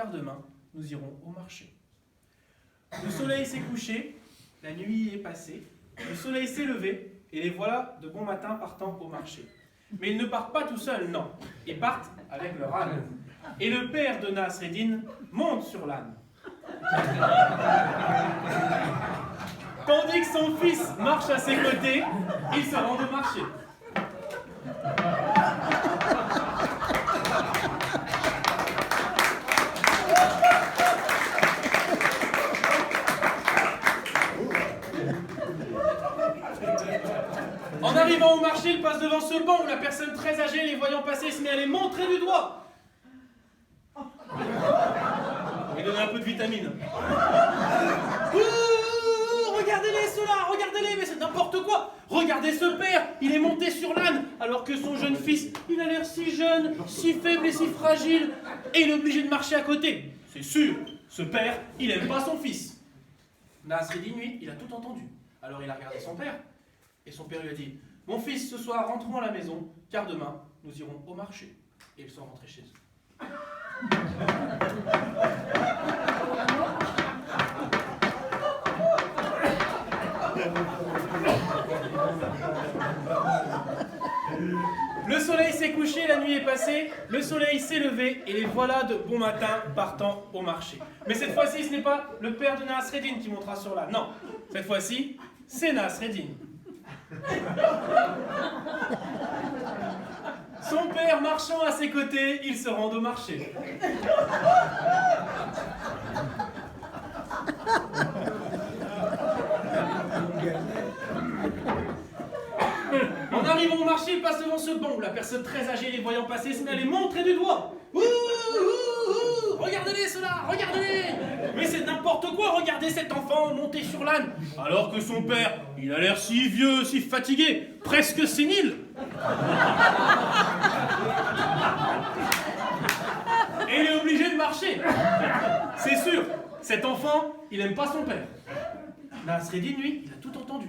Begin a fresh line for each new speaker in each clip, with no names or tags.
car demain, nous irons au marché. Le soleil s'est couché, la nuit est passée, le soleil s'est levé, et les voilà de bon matin partant au marché. Mais ils ne partent pas tout seuls, non. Ils partent avec leur âne. Et le père de Nasreddin monte sur l'âne. Tandis que son fils marche à ses côtés, ils se rendent au marché. En arrivant au marché, il passe devant ce banc où la personne très âgée, les voyant passer, se met à les montrer du doigt. Et donner un peu de vitamine. Regardez-les, ceux-là, regardez-les, mais c'est n'importe quoi. Regardez ce père, il est monté sur l'âne, alors que son jeune fils, il a l'air si jeune, si faible et si fragile, et il est obligé de marcher à côté. C'est sûr, ce père, il n'aime pas son fils. Nasreddin, lui, il a tout entendu. Alors il a regardé son père, et son père lui a dit, « Mon fils, ce soir, rentrons à la maison, car demain, nous irons au marché. » Et ils sont rentrés chez eux. Le soleil s'est couché, la nuit est passée, le soleil s'est levé, et les voilà de bon matin partant au marché. Mais cette fois-ci, ce n'est pas le père de Nasreddin qui montera sur l'âne, non. Cette fois-ci, c'est Nasreddin. Son père marchant à ses côtés, ils se rendent au marché. En arrivant au marché, il passe devant ce banc où la personne très âgée, les voyant passer, se met à les montrer du doigt. Regardez-les, ceux-là, regardez-les. Mais c'est n'importe quoi, regardez cet enfant monté sur l'âne, alors que son père, il a l'air si vieux, si fatigué, presque sénile. Et il est obligé de marcher. C'est sûr, cet enfant, il n'aime pas son père. Nasreddin, lui, il a tout entendu.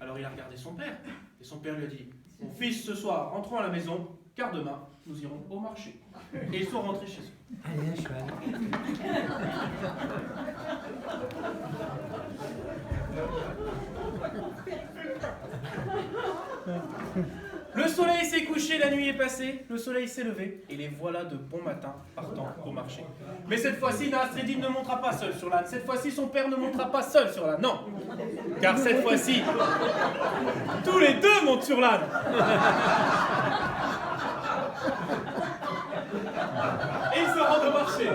Alors il a regardé son père, et son père lui a dit, « Mon fils, ce soir, rentrons à la maison, car demain, nous irons au marché. » Et ils sont rentrés chez eux.
Allez, un cheval.
Le soleil s'est couché, la nuit est passée, le soleil s'est levé, et les voilà de bon matin partant au marché. Mais cette fois-ci, Nasreddin ne montera pas seul sur l'âne. Cette fois-ci, son père ne montera pas seul sur l'âne. Non, car cette fois-ci, tous les deux montent sur l'âne. Et ils se rendent au marché.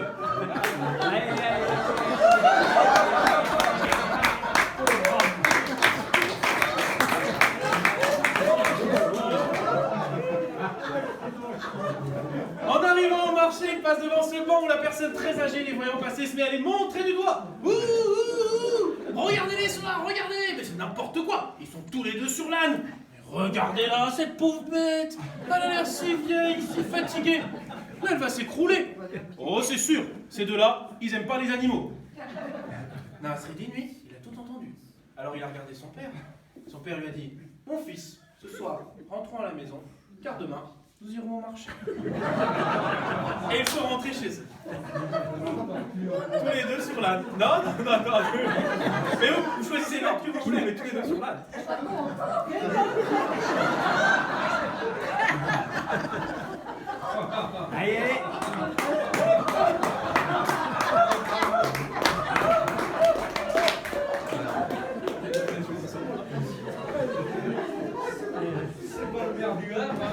En arrivant au marché, il passe devant ce banc où la personne très âgée, les voyant passer, se met à les montrer du doigt. Regardez-les, ceux-là, regardez. Mais c'est n'importe quoi. Ils sont tous les deux sur l'âne. Regardez là, cette pauvre bête. Elle a l'air si vieille, si fatiguée. Là, elle va s'écrouler. Oh, c'est sûr. Ces deux-là, ils n'aiment pas les animaux. Nasreddin, lui, il a tout entendu. Alors il a regardé son père. Son père lui a dit, « Mon fils, ce soir, rentrons à la maison, car demain, nous irons au marché. » Et ils sont rentrés chez eux. Tous les deux sur l'âne. Non. Mais vous choisissez l'ordre que vous voulez, mais tous les deux sur l'âne.
Allez, allez.
C'est pas le père du Havre, hein.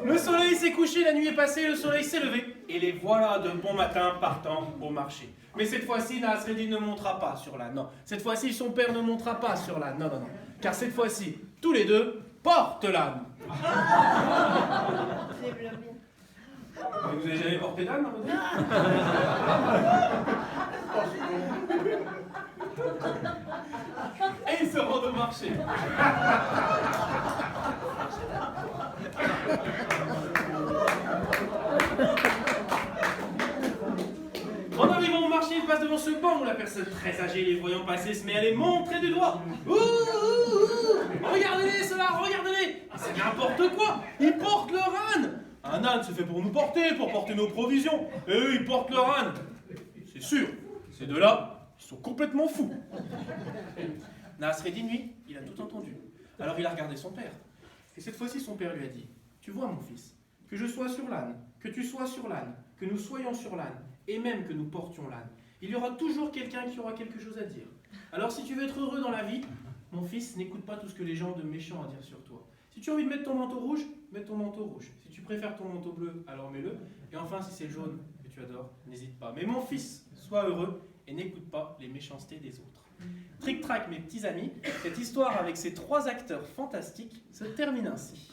Le soleil s'est couché, la nuit est passée, le soleil s'est levé. Et les voilà de bon matin partant au marché. Mais cette fois-ci, Nasreddin ne montera pas sur l'âne. Non. Cette fois-ci, son père ne montera pas sur l'âne. Non. Car cette fois-ci, tous les deux portent l'âne. Vous n'avez jamais porté d'âne dans votre vie? Et ils se rendent au marché. En arrivant au marché, il passe devant ce banc où la personne très âgée, les voyant passer, se met à les montrer du doigt. Regardez-les, ceux-là, regardez-les. C'est n'importe quoi. Ils portent leur âne. Un âne, c'est fait pour nous porter, pour porter nos provisions. Et eux, ils portent leur âne. C'est sûr, ces deux-là, ils sont complètement fous. Nasreddin, lui, il a tout entendu. Alors il a regardé son père. Et cette fois-ci, son père lui a dit, tu vois, mon fils, que je sois sur l'âne, que tu sois sur l'âne, que nous soyons sur l'âne, et même que nous portions l'âne, il y aura toujours quelqu'un qui aura quelque chose à dire. Alors si tu veux être heureux dans la vie, mon fils, n'écoute pas tout ce que les gens ont de méchant à dire sur toi. Si tu as envie de mettre ton manteau rouge, mets ton manteau rouge. Si tu préfères ton manteau bleu, alors mets-le. Et enfin, si c'est le jaune que tu adores, n'hésite pas. Mais mon fils, sois heureux et n'écoute pas les méchancetés des autres. Tric-trac, mes petits amis, cette histoire avec ces trois acteurs fantastiques se termine ainsi.